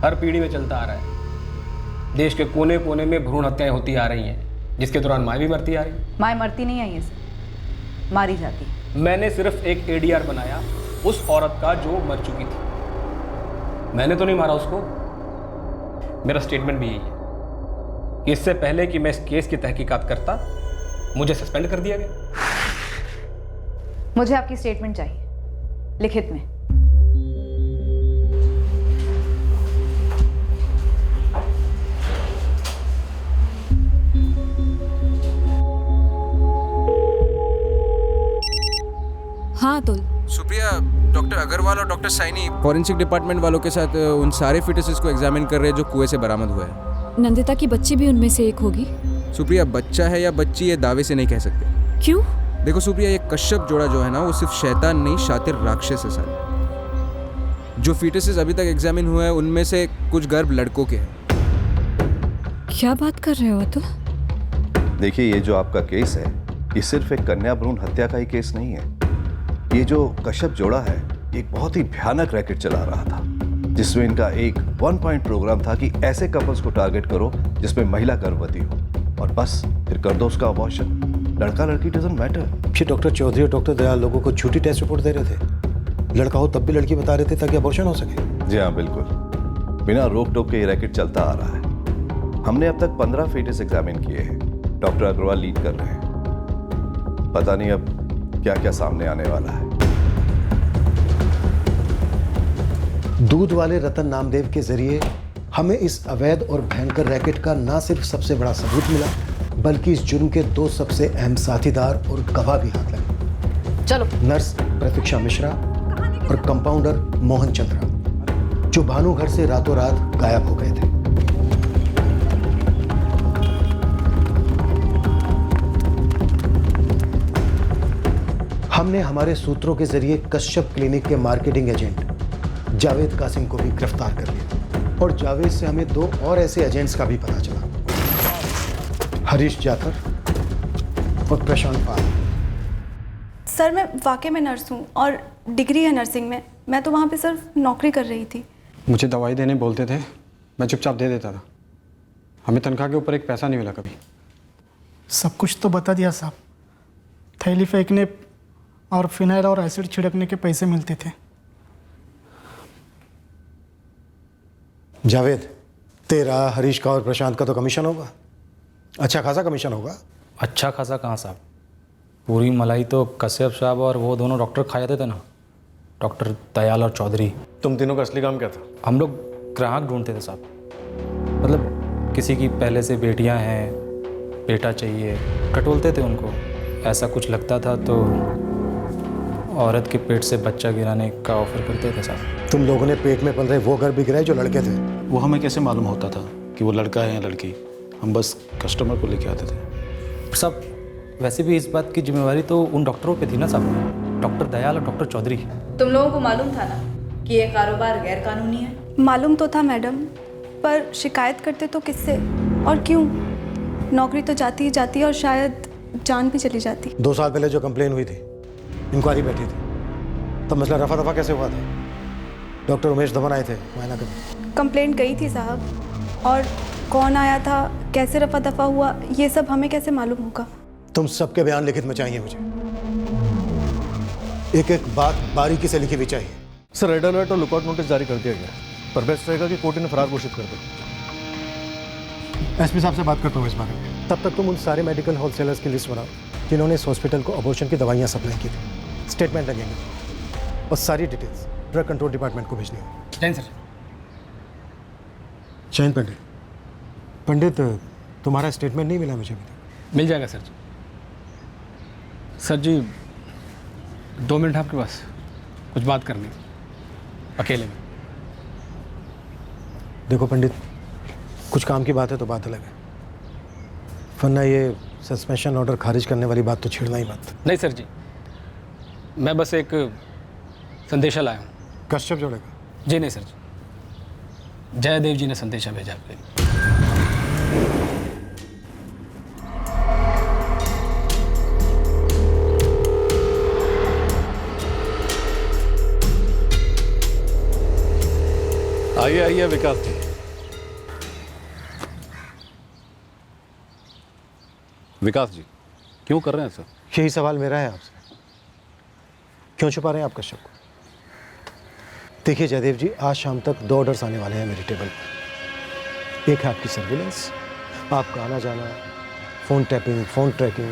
हर पीढ़ी में चलता आ रहा है। देश के कोने कोने में भ्रूण हत्याएं होती आ रही हैं, जिसके दौरान माँ भी मरती आ रही। माँ मरती नहीं आई है सर, मारी जाती। मैंने सिर्फ एक एडीआर बनाया उस औरत का जो मर चुकी थी, मैंने तो नहीं मारा उसको। मेरा स्टेटमेंट भी यही है कि इससे पहले कि मैं इस केस की तहकीकात करता, मुझे सस्पेंड कर दिया गया। मुझे आपकी स्टेटमेंट चाहिए, लिखित में। हाँ अतुल। सुप्रिया, डॉक्टर अग्रवाल और डॉक्टर साइनी फॉरेंसिक डिपार्टमेंट वालों के साथ उन सारे फिटसेस को एग्जामिन कर रहे हैं जो कुएं से बरामद हुए हैं। नंदिता की बच्ची भी उनमें से एक होगी। सुप्रिया, बच्चा है या बच्ची ये दावे से नहीं कह सकते। क्यों? देखो सुप्रिया, ये कश्यप जोड़ा जो है ना, वो सिर्फ शैतान नहीं, शातिर राक्षस है सर। जो फिटसेस अभी तक एग्जामिन हुए हैं उनमें से कुछ गर्भ लड़कों के हैं। क्या बात कर रहे हो अतुल? देखिए, ये जो आपका केस है ये सिर्फ एक कन्या भ्रूण हत्या का ही केस नहीं है। ये जो कश्यप जोड़ा है एक बहुत ही भयानक रैकेट चला रहा था, जिसमें इनका एक 1 पॉइंट प्रोग्राम था कि ऐसे कपल्स को टारगेट करो जिसमें महिला गर्भवती हो और बस फिर कर दो उसका अबॉर्शन। लड़का लड़की डजंट मैटर। फिर डॉक्टर चौधरी और डॉक्टर दयाल लोगों को झूठी टेस्ट रिपोर्ट दे रहे थे, लड़का हो तब भी लड़की बता रहे थे ताकि अबॉर्शन हो सके। जी हाँ, बिल्कुल। बिना रोक टोक के ये रैकेट चलता आ रहा है। हमने अब तक 15 फीटस एग्जामिन किए हैं, डॉक्टर अग्रवाल लीड कर रहे हैं। पता नहीं अब क्या क्या सामने आने वाला है। दूध वाले रतन नामदेव के जरिए हमें इस अवैध और भयंकर रैकेट का न सिर्फ सबसे बड़ा सबूत मिला, बल्कि इस जुर्म के 2 सबसे अहम साथीदार और गवाह भी हाथ लगे। चलो। नर्स प्रतीक्षा मिश्रा और कंपाउंडर मोहन चंद्रा, जो भानु घर से रातों रात गायब हो गए थे। हमने हमारे सूत्रों के जरिए कश्यप क्लिनिक के मार्केटिंग एजेंट जावेद कासिम को भी गिरफ्तार कर लिया और जावेद से हमें 2 और ऐसे एजेंट्स का भी पता चला, हरीश जाकर और प्रशांत पाल। सर मैं वाकई में नर्स हूँ और डिग्री है नर्सिंग में। मैं तो वहाँ पे सिर्फ नौकरी कर रही थी। मुझे दवाई देने बोलते थे, मैं चुपचाप दे देता था। हमें तनख्वाह के ऊपर एक पैसा नहीं मिला कभी। सब कुछ तो बता दिया साहब। थैली फेंकने और फिनाइल और एसिड छिड़कने के पैसे मिलते थे। जावेद, तेरा, हरीश का और प्रशांत का तो कमीशन होगा, अच्छा खासा कमीशन होगा। अच्छा खासा कहाँ साहब, पूरी मलाई तो कश्यप साहब और वो दोनों डॉक्टर खा जाते थे ना, डॉक्टर दयाल और चौधरी। तुम तीनों का असली काम क्या था? हम लोग ग्राहक ढूंढते थे साहब। मतलब किसी की पहले से बेटियां हैं, बेटा चाहिए, टटोलते थे उनको। ऐसा कुछ लगता था तो औरत के पेट से बच्चा गिराने का ऑफर करते थे साहब। तुम लोगों ने पेट में पल रहे वो घर भी गिराए जो लड़के थे? वो हमें कैसे मालूम होता था कि वो लड़का है या लड़की? हम बस कस्टमर को लेके आते थे। साहब वैसे भी इस बात की जिम्मेवारी तो उन डॉक्टरों पे थी ना साहब, डॉक्टर दयाल और डॉक्टर चौधरी। तुम लोगों को मालूम था ना कि ये कारोबार गैर कानूनी है? मालूम तो था मैडम, पर शिकायत करते तो किससे और क्यों? नौकरी तो जाती ही जाती और शायद जान भी चली जाती। 2 साल पहले जो कंप्लेन हुई थी, इंक्वायरी बैठी थी, तब मसला रफा दफा कैसे हुआ था? डॉक्टर उमेश धवन आए थे मुआयना करने। कंप्लेंट गई थी साहब, और कौन आया था, कैसे रफा दफा हुआ, ये सब हमें कैसे मालूम होगा? तुम सबके बयान लिखित में चाहिए मुझे, एक एक बात बारीकी से लिखी हुई चाहिए। सर रेड अलर्ट और लुकआउट नोटिस जारी कर दिया गया, पर बेस्ट रहेगा कि कोर्ट इन्हें फरार घोषित कर दे। एसपी साहब से बात करता हूँ इस बारे में। तब तक तुम उन सारे मेडिकल होलसेलर्स की लिस्ट बनाओ जिन्होंने इस हॉस्पिटल को अबॉर्शन की दवाइयाँ सप्लाई की थी। स्टेटमेंट लगेंगे और सारी डिटेल्स ड्रग कंट्रोल डिपार्टमेंट को भेजनी होगी। जैन सर। जैन पंडित, पंडित तुम्हारा स्टेटमेंट नहीं मिला मुझे अभी तक। मिल जाएगा सर जी। सर जी 2 मिनट आपके पास, कुछ बात करनी अकेले में। देखो पंडित, कुछ काम की बात है तो बात अलग है, वरना ये सस्पेंशन ऑर्डर खारिज करने वाली बात तो छेड़ना ही मत। नहीं सर जी, मैं बस एक संदेशा लाया हूँ। कश्यप जोड़ेगा? जी नहीं सर जी, जयदेव जी ने संदेशा भेजा आपके लिए। आइए आइए विकास जी। विकास जी क्यों कर रहे हैं सर? यही सवाल मेरा है आपसे, क्यों छुपा रहे हैं आप कश्यप को? देखिए जयदेव जी, आज शाम तक 2 ऑर्डर्स आने वाले हैं मेरी टेबल पर। एक है आपकी सर्विलेंस, आपका आना जाना, phone tapping, phone tracking,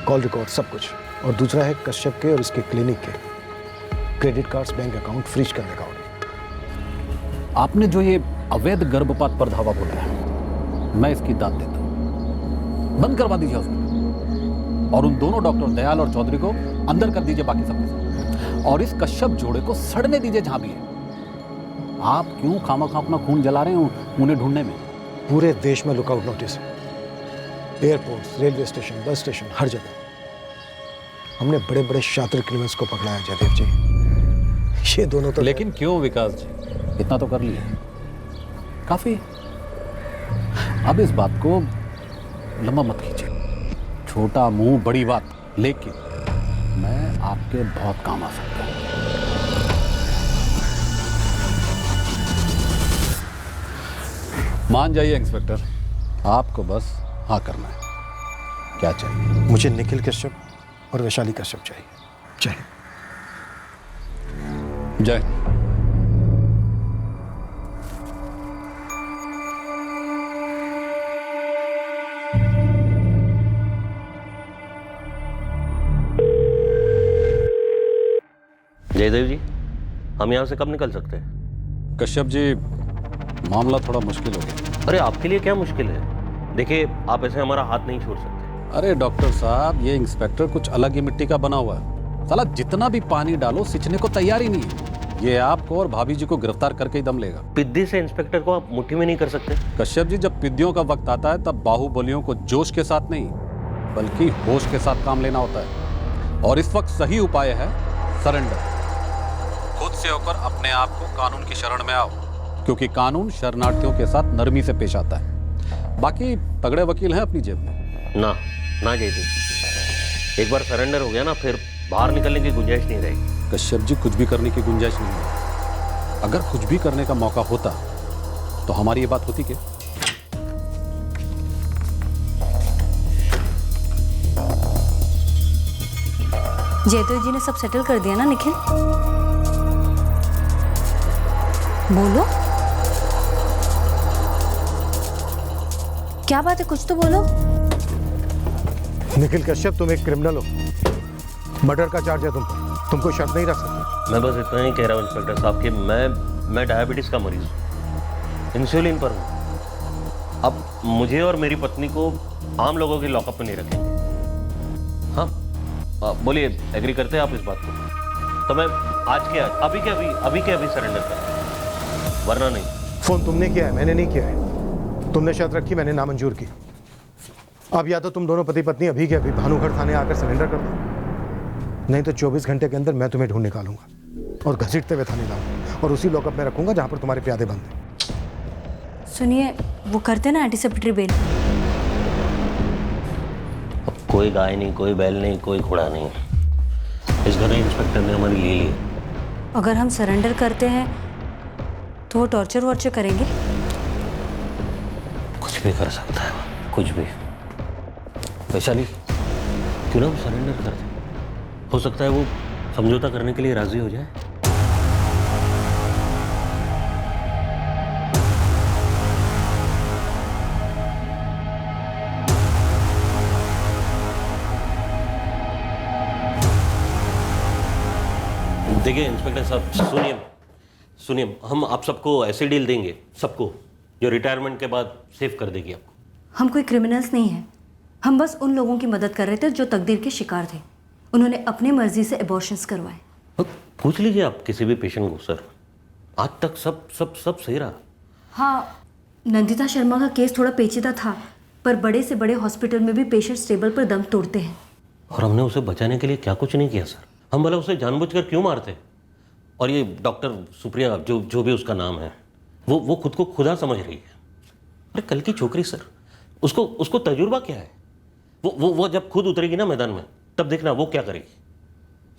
call record, सब कुछ। और दूसरा है कश्यप के और इसके क्लिनिक के credit cards, bank account freeze करने का ऑर्डर। आपने जो ये अवैध गर्भपात पर धावा बोला है, मैं इसकी दाद देता हूं। बंद करवा दीजिए उसको और उन दोनों डॉक्टर दयाल और चौधरी को अंदर कर दीजिए बाकी सबके साथ, और इस कश्यप जोड़े को सड़ने दीजिए जहां भी है। आप क्यों खामखा अपना खून जला रहे हो उन्हें ढूंढने में? पूरे देश में लुकआउट नोटिस है, airports, railway station, bus station, हर जगह। हमने बड़े बड़े शातिर क्रिमिनल्स को पकड़ा है जयदेव जी। ये दोनों तो लेकिन क्यों विकास जी, इतना तो कर लिया, काफी। अब इस बात को लंबा मत कीजिए, छोटा मुंह बड़ी बात, लेकिन मैं आपके बहुत काम आ सकता हूं। मान जाइए इंस्पेक्टर, आपको बस हाँ करना है। क्या चाहिए? मुझे निखिल कश्यप और वैशाली कश्यप चाहिए। जय जय। जयदेव जी, हम यहाँ से कब निकल सकते हैं? कश्यप जी, मामला थोड़ा मुश्किल हो गया। अरे आपके लिए क्या मुश्किल है? देखिए, आप ऐसे हमारा हाथ नहीं छोड़ सकते। अरे डॉक्टर साहब, ये इंस्पेक्टर कुछ अलग ही मिट्टी का बना हुआ है। साला जितना भी पानी डालो सिंचने को तैयार ही नहीं है। ये आपको और भाभी जी को गिरफ्तार करके ही दम लेगा। पिद्दी से इंस्पेक्टर को आप मुट्ठी में नहीं कर सकते। कश्यप जी, जब पिद्दियों का वक्त आता है तब बाहुबलियों को जोश के साथ नहीं बल्कि होश के साथ काम लेना होता है। और इस वक्त सही उपाय है सरेंडर। खुद से होकर अपने आप को कानून की शरण में आओ, क्योंकि कानून शरणार्थियों के साथ नरमी से पेश आता है। बाकी तगड़े वकील हैं अपनी जेब में। ना जयदीप, एक बार सरेंडर हो गया ना, फिर बाहर निकलने की गुंजाइश नहीं रहेगी। कश्यप जी, कुछ भी करने की गुंजाइश नहीं है। अगर कुछ भी करने का मौका होता तो हमारी ये बात होती क्या? जयदेव जी ने सब सेटल कर दिया ना निखिल? बोलो, क्या बात है, कुछ तो बोलो। निखिल कश्यप, तुम एक क्रिमिनल हो। मर्डर का चार्ज है तुम पर। तुम कोई शर्त नहीं रख सकते। मैं बस इतना ही कह रहा हूँ इंस्पेक्टर साहब कि मैं डायबिटीज का मरीज हूँ, इंसुलिन पर हूँ। अब मुझे और मेरी पत्नी को आम लोगों की लॉकअप में नहीं रखेंगे। हाँ, बोलिए, एग्री करते हैं आप इस बात को? तो मैं आज के आज अभी के अभी सरेंडर कर, वरना नहीं। फोन तुमने किया है, मैंने नहीं किया है। तुमने शर्त रखी, मैंने नामंजूर की। अब या तो तुम दोनों पति पत्नी अभी के अभी भानुगढ़ थाने आकर सरेंडर कर दो, नहीं तो 24 घंटे के अंदर मैं तुम्हें ढूंढ निकालूंगा और घसीटते हुए थाने लाऊंगा और उसी लॉकअप में रखूंगा जहां पर तुम्हारे प्यादे बंद हैं। सुनिए, वो करते ना एंटीसेप्टरी बेल। अब कोई गाय नहीं, कोई बैल नहीं, कोई घोड़ा नहीं। इस घर में इंस्पेक्टर ने हमारी ले ली। अगर हम सरेंडर करते हैं तो वो टॉर्चर वॉर्चर करेंगे? कुछ भी कर सकता है, कुछ भी। वैशाली, क्यों ना हम सरेंडर कर दें? हो सकता है वो समझौता करने के लिए राजी हो जाए। देखिए इंस्पेक्टर साहब, सुनिए, हम आप सबको ऐसी डील देंगे, सबको, जो रिटायरमेंट के बाद सेव कर देगी आपको। हम कोई क्रिमिनल्स नहीं हैं। हम बस उन लोगों की मदद कर रहे थे जो तकदीर के शिकार थे। उन्होंने अपनी मर्जी से एबॉर्शंस करवाए। पूछ लीजिए आप किसी भी पेशेंट को सर, आज तक सब सही रहा। हाँ, नंदिता शर्मा का केस थोड़ा पेचीदा था, पर बड़े से बड़े हॉस्पिटल में भी पेशेंट्स टेबल पर दम तोड़ते हैं। और हमने उसे बचाने के लिए क्या कुछ नहीं किया सर। हम भला उसे जानबूझकर क्यों मारते? और ये डॉक्टर सुप्रिया, जो भी उसका नाम है, वो खुद को खुदा समझ रही है। अरे कल की छोकरी सर, उसको तजुर्बा क्या है? वो जब खुद उतरेगी ना मैदान में, तब देखना वो क्या करेगी।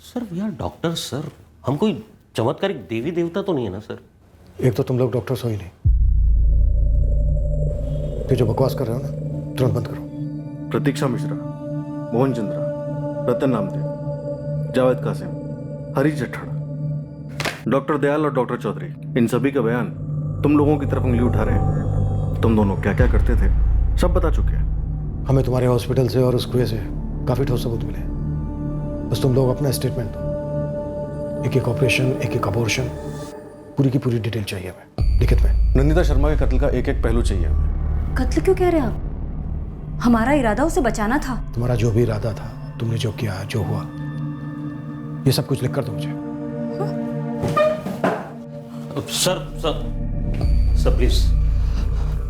Sir we are doctor sir, हम कोई चमत्कारिक देवी देवता तो नहीं है ना सर। एक तो तुम लोग डॉक्टर्स हो ही नहीं। ये जो बकवास कर रहे हो ना, तुरंत बंद करो। प्रतीक्षा मिश्रा, मोहन चंद्रा, रतन नामदेव, जावेद कासिम, हरीश जट्ठड़, डॉक्टर दयाल और डॉक्टर चौधरी, इन सभी का बयान तुम लोगों की तरफ उंगली उठा रहे हैं। तुम दोनों क्या क्या करते थे सब बता चुके हैं। हमें तुम्हारे हॉस्पिटल से और उस कुएं से काफी ठोस सबूत मिले। बस तुम लोग अपना स्टेटमेंट दो। एक ऑपरेशन, एक अबॉर्शन, पूरी की पूरी डिटेल चाहिए हमें, लिखित में। नंदिता शर्मा के कत्ल का एक पहलू चाहिए हमें। कत्ल क्यों कह रहे हैं आप? हमारा इरादा उसे बचाना था। तुम्हारा जो भी इरादा था, तुमने जो किया, जो हुआ, ये सब कुछ लिख कर दो मुझे। सर प्लीज,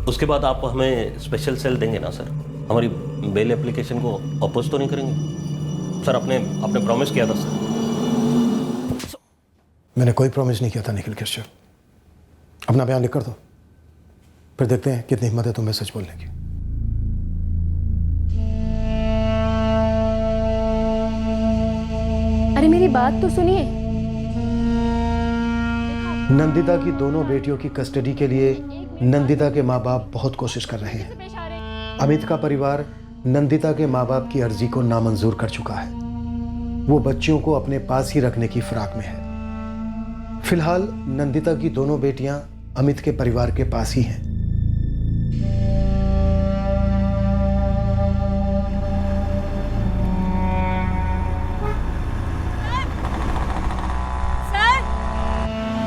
उसके बाद आप हमें स्पेशल सेल देंगे ना सर? हमारी बेल एप्लीकेशन को अपोज तो नहीं करेंगे सर? आपने प्रॉमिस किया था सर। मैंने कोई प्रॉमिस नहीं किया था निखिल कश्यप। अपना बयान लिख कर दो, फिर देखते हैं कितनी हिम्मत है तुम्हें सच बोलने की। अरे मेरी बात तो सुनिए। नंदिता की दोनों बेटियों की कस्टडी के लिए नंदिता के माँ बाप बहुत कोशिश कर रहे हैं। अमित का परिवार नंदिता के माँ बाप की अर्जी को नामंजूर कर चुका है। वो बच्चियों को अपने पास ही रखने की फिराक में है। फिलहाल नंदिता की दोनों बेटियां अमित के परिवार के पास ही हैं।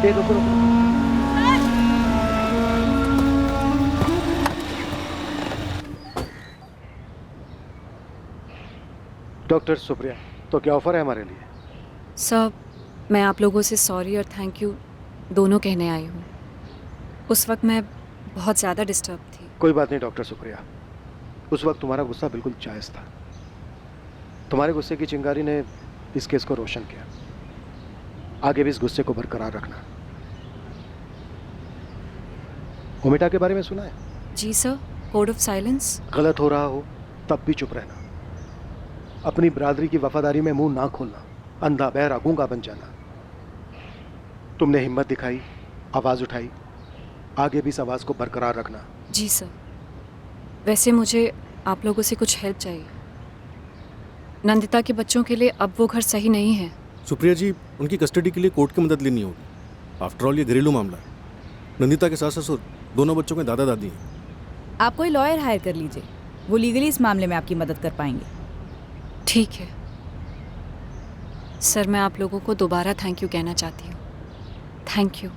सर, रुको। डॉक्टर सुप्रिया, तो क्या ऑफर है हमारे लिए? सर, मैं आप लोगों से सॉरी और थैंक यू दोनों कहने आई हूँ। उस वक्त मैं बहुत ज़्यादा डिस्टर्ब थी। कोई बात नहीं डॉक्टर सुप्रिया, उस वक्त तुम्हारा गुस्सा बिल्कुल जायज़ था। तुम्हारे गुस्से की चिंगारी ने इस केस को रोशन किया। आगे भी इस गुस्से को बरकरार रखना। ओमिटा के बारे में सुना है? जी सर, कोड ऑफ साइलेंस। गलत हो रहा हो तब भी चुप रहना, अपनी बिरादरी की वफादारी में मुंह ना खोलना, अंधा बहरा गूंगा बन जाना। तुमने हिम्मत दिखाई, आवाज़ उठाई, आगे भी इस आवाज़ को बरकरार रखना। जी सर। वैसे मुझे आप लोगों से कुछ हेल्प चाहिए। नंदिता के बच्चों के लिए अब वो घर सही नहीं है। सुप्रिया जी, उनकी कस्टडी के लिए कोर्ट की मदद लेनी होगी। आफ्टर ऑल ये घरेलू मामला है। नंदिता के सास ससुर दोनों बच्चों के दादा दादी हैं। आप कोई लॉयर हायर कर लीजिए, वो लीगली इस मामले में आपकी मदद कर पाएंगे। ठीक है सर, मैं आप लोगों को दोबारा थैंक यू कहना चाहती हूँ। Thank you.